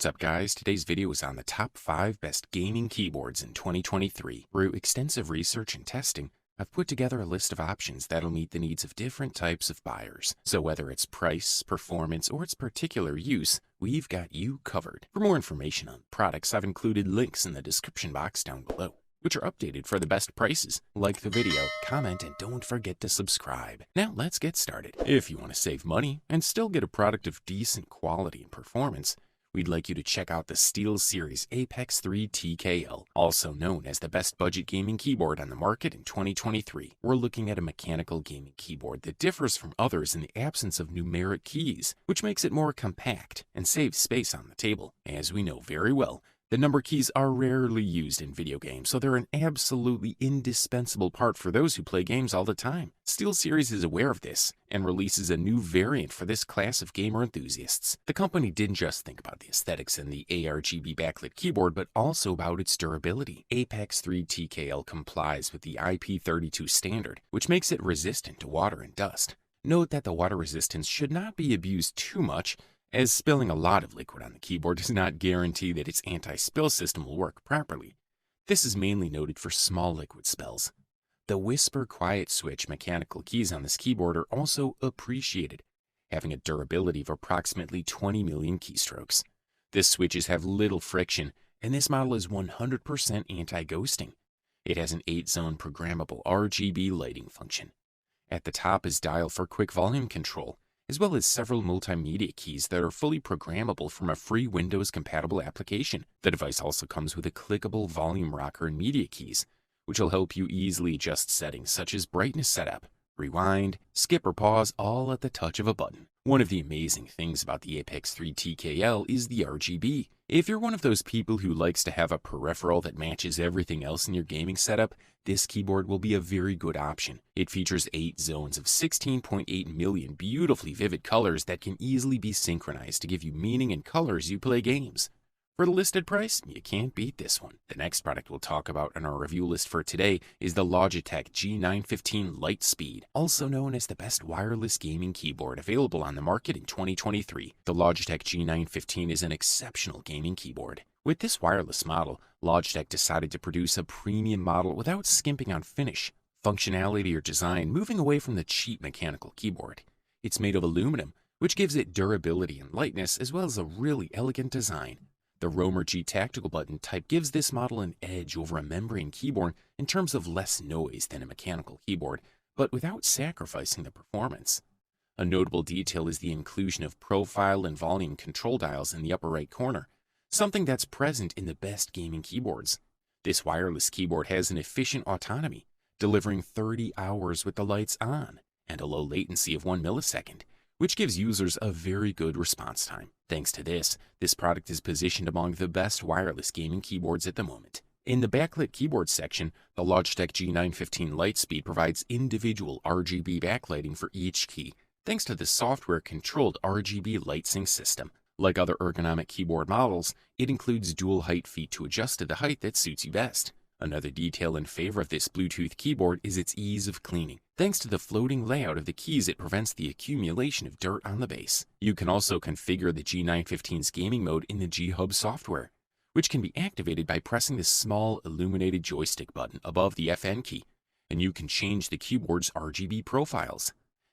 What's up guys, today's video is on the top 5 best gaming keyboards in 2023. Through extensive research and testing, I've put together a list of options that'll meet the needs of different types of buyers. So whether it's price, performance, or its particular use, we've got you covered. For more information on products, I've included links in the description box down below, which are updated for the best prices. Like the video, comment, and don't forget to subscribe. Now let's get started. If you want to save money and still get a product of decent quality and performance, we'd like you to check out the SteelSeries Apex 3 TKL, also known as the best budget gaming keyboard on the market in 2023. We're looking at a mechanical gaming keyboard that differs from others in the absence of numeric keys, which makes it more compact and saves space on the table. As we know very well, the number keys are rarely used in video games, so they're an absolutely indispensable part for those who play games all the time. SteelSeries is aware of this and releases a new variant for this class of gamer enthusiasts. The company didn't just think about the aesthetics in the RGB backlit keyboard, but also about its durability. Apex 3 TKL complies with the IP32 standard, which makes it resistant to water and dust. Note that the water resistance should not be abused too much, as spilling a lot of liquid on the keyboard does not guarantee that its anti-spill system will work properly. This is mainly noted for small liquid spills. The whisper quiet switch mechanical keys on this keyboard are also appreciated, having a durability of approximately 20 million keystrokes. The switches have little friction, and this model is 100% anti-ghosting. It has an 8-zone programmable RGB lighting function. At the top is dial for quick volume control, as well as several multimedia keys that are fully programmable from a free Windows-compatible application. The device also comes with a clickable volume rocker and media keys, which will help you easily adjust settings such as brightness setup, rewind, skip or pause, all at the touch of a button. One of the amazing things about the Apex 3 TKL is the RGB. If you're one of those people who likes to have a peripheral that matches everything else in your gaming setup, this keyboard will be a very good option. It features 8 zones of 16.8 million beautifully vivid colors that can easily be synchronized to give you meaning and colors you play games. For the listed price, you can't beat this one. The next product we'll talk about on our review list for today is the Logitech G915 Lightspeed, also known as the best wireless gaming keyboard available on the market in 2023. The Logitech G915 is an exceptional gaming keyboard. With this wireless model, Logitech decided to produce a premium model without skimping on finish, functionality, or design, moving away from the cheap mechanical keyboard. It's made of aluminum, which gives it durability and lightness, as well as a really elegant design. The Roamer G tactical button type gives this model an edge over a membrane keyboard in terms of less noise than a mechanical keyboard, but without sacrificing the performance. A notable detail is the inclusion of profile and volume control dials in the upper right corner, something that's present in the best gaming keyboards. This wireless keyboard has an efficient autonomy, delivering 30 hours with the lights on, and a low latency of 1 millisecond, which gives users a very good response time. Thanks to this product is positioned among the best wireless gaming keyboards at the moment. In the backlit keyboard section, the Logitech G915 Lightspeed provides individual RGB backlighting for each key, thanks to the software-controlled RGB light sync system. Like other ergonomic keyboard models, it includes dual height feet to adjust to the height that suits you best. Another detail in favor of this Bluetooth keyboard is its ease of cleaning. Thanks to the floating layout of the keys, it prevents the accumulation of dirt on the base. You can also configure the G915's gaming mode in the G-Hub software, which can be activated by pressing the small illuminated joystick button above the FN key, and you can change the keyboard's RGB profiles.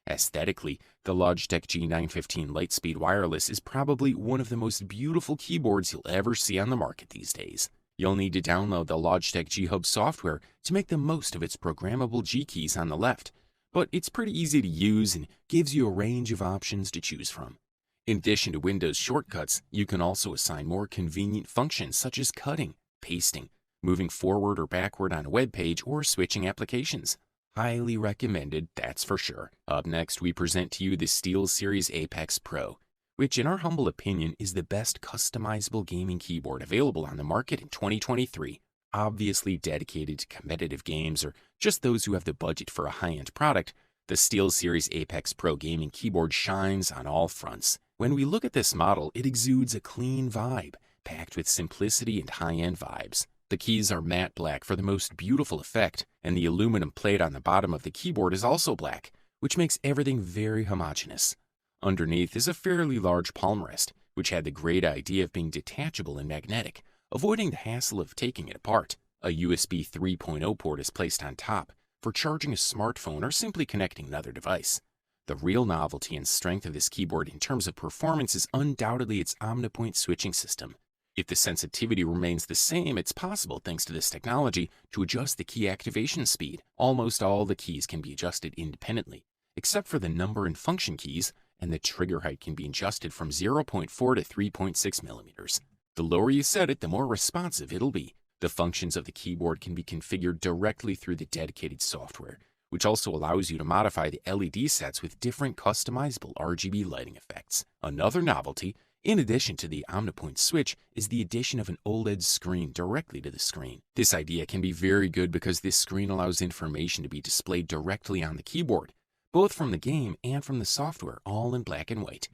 Aesthetically, the Logitech G915 Lightspeed Wireless is probably one of the most beautiful keyboards you'll ever see on the market these days. You'll need to download the Logitech G-Hub software to make the most of its programmable G keys on the left, but it's pretty easy to use and gives you a range of options to choose from. In addition to Windows shortcuts, you can also assign more convenient functions such as cutting, pasting, moving forward or backward on a web page, or switching applications. Highly recommended, that's for sure. Up next, we present to you the SteelSeries Apex Pro, which in our humble opinion is the best customizable gaming keyboard available on the market in 2023. Obviously dedicated to competitive games or just those who have the budget for a high-end product, the SteelSeries Apex Pro gaming keyboard shines on all fronts. When we look at this model, it exudes a clean vibe, packed with simplicity and high-end vibes. The keys are matte black for the most beautiful effect, and the aluminum plate on the bottom of the keyboard is also black, which makes everything very homogeneous. Underneath is a fairly large palm rest, which had the great idea of being detachable and magnetic, avoiding the hassle of taking it apart. A USB 3.0 port is placed on top for charging a smartphone or simply connecting another device. The real novelty and strength of this keyboard in terms of performance is undoubtedly its OmniPoint switching system. If the sensitivity remains the same, it's possible, thanks to this technology, to adjust the key activation speed. Almost all the keys can be adjusted independently, except for the number and function keys, and the trigger height can be adjusted from 0.4 to 3.6 millimeters. The lower you set it, the more responsive it'll be. The functions of the keyboard can be configured directly through the dedicated software, which also allows you to modify the LED sets with different customizable RGB lighting effects. Another novelty, in addition to the OmniPoint switch, is the addition of an OLED screen directly to the screen. This idea can be very good because this screen allows information to be displayed directly on the keyboard, both from the game and from the software, all in black and white.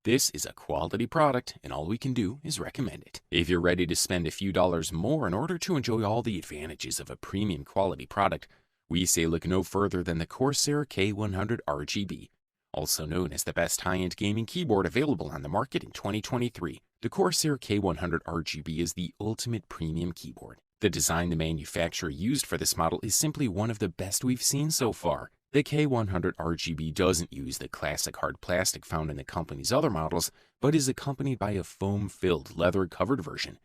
This is a quality product, and all we can do is recommend it. If you're ready to spend a few dollars more in order to enjoy all the advantages of a premium quality product, we say look no further than the Corsair K100 RGB, also known as the best high-end gaming keyboard available on the market in 2023. The Corsair K100 RGB is the ultimate premium keyboard. The design the manufacturer used for this model is simply one of the best we've seen so far. The K100 RGB doesn't use the classic hard plastic found in the company's other models, but is accompanied by a foam-filled, leather-covered version.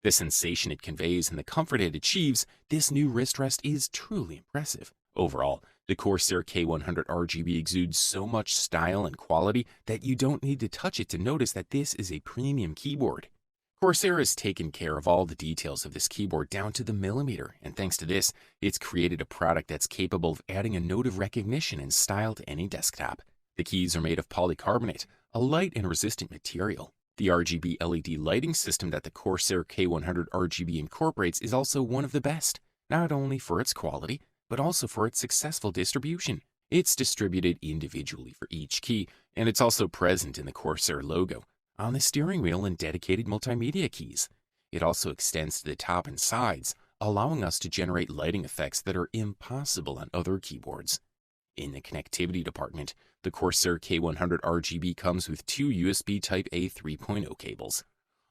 The sensation it conveys and the comfort it achieves, this new wrist rest is truly impressive. Overall, the Corsair K100 RGB exudes so much style and quality that you don't need to touch it to notice that this is a premium keyboard. Corsair has taken care of all the details of this keyboard down to the millimeter, and thanks to this, it's created a product that's capable of adding a note of recognition and style to any desktop. The keys are made of polycarbonate, a light and resistant material. The RGB LED lighting system that the Corsair K100 RGB incorporates is also one of the best, not only for its quality, but also for its successful distribution. It's distributed individually for each key, and it's also present in the Corsair logo on the steering wheel and dedicated multimedia keys. It also extends to the top and sides, allowing us to generate lighting effects that are impossible on other keyboards. In the connectivity department, the Corsair K100 RGB comes with two USB Type-A 3.0 cables.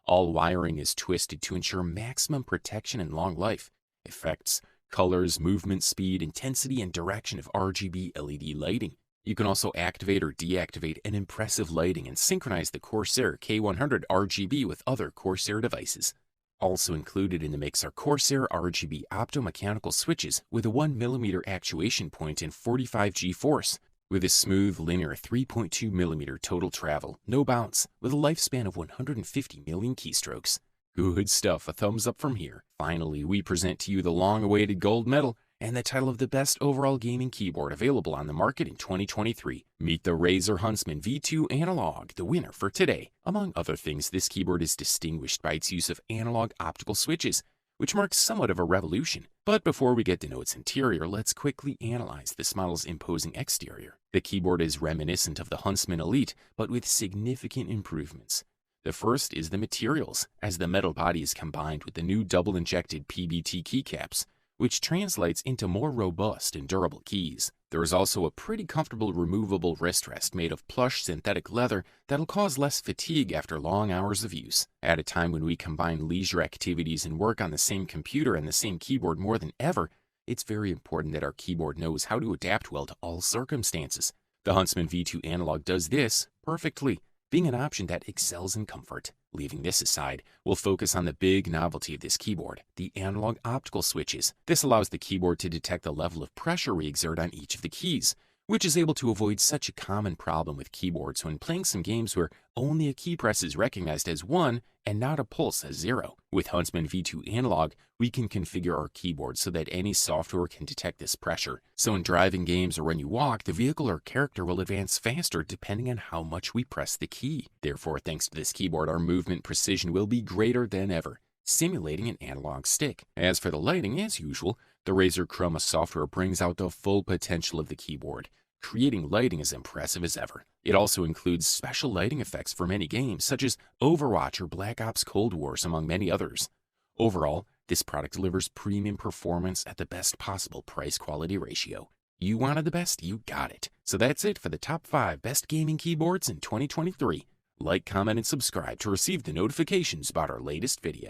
All wiring is twisted to ensure maximum protection and long life. Effects, colors, movement, speed, intensity, and direction of RGB LED lighting. You can also activate or deactivate an impressive lighting and synchronize the Corsair K100 RGB with other Corsair devices. Also included in the mix are Corsair RGB optomechanical switches with a 1mm actuation point and 45G force, with a smooth linear 3.2mm total travel, no bounce, with a lifespan of 150 million keystrokes. Good stuff, a thumbs up from here. Finally, we present to you the long-awaited gold medal and the title of the best overall gaming keyboard available on the market in 2023. Meet the Razer Huntsman V2 Analog, the winner for today. Among other things, this keyboard is distinguished by its use of analog optical switches, which marks somewhat of a revolution. But before we get to know its interior, let's quickly analyze this model's imposing exterior. The keyboard is reminiscent of the Huntsman Elite, but with significant improvements. The first is the materials, as the metal body is combined with the new double-injected PBT keycaps, which translates into more robust and durable keys. There is also a pretty comfortable removable wrist rest made of plush synthetic leather that'll cause less fatigue after long hours of use. At a time when we combine leisure activities and work on the same computer and the same keyboard more than ever, it's very important that our keyboard knows how to adapt well to all circumstances. The Huntsman V2 Analog does this perfectly, being an option that excels in comfort. Leaving this aside, we'll focus on the big novelty of this keyboard, the analog optical switches. This allows the keyboard to detect the level of pressure we exert on each of the keys, which is able to avoid such a common problem with keyboards when playing some games where only a key press is recognized as 1 and not a pulse as 0. With Huntsman V2 Analog, we can configure our keyboard so that any software can detect this pressure. So in driving games or when you walk, the vehicle or character will advance faster depending on how much we press the key. Therefore, thanks to this keyboard, our movement precision will be greater than ever, simulating an analog stick. As for the lighting, as usual, the Razer Chroma software brings out the full potential of the keyboard, creating lighting as impressive as ever. It also includes special lighting effects for many games, such as Overwatch or Black Ops Cold Wars, among many others. Overall, this product delivers premium performance at the best possible price-quality ratio. You wanted the best, you got it. So that's it for the top 5 best gaming keyboards in 2023. Like, comment, and subscribe to receive the notifications about our latest video.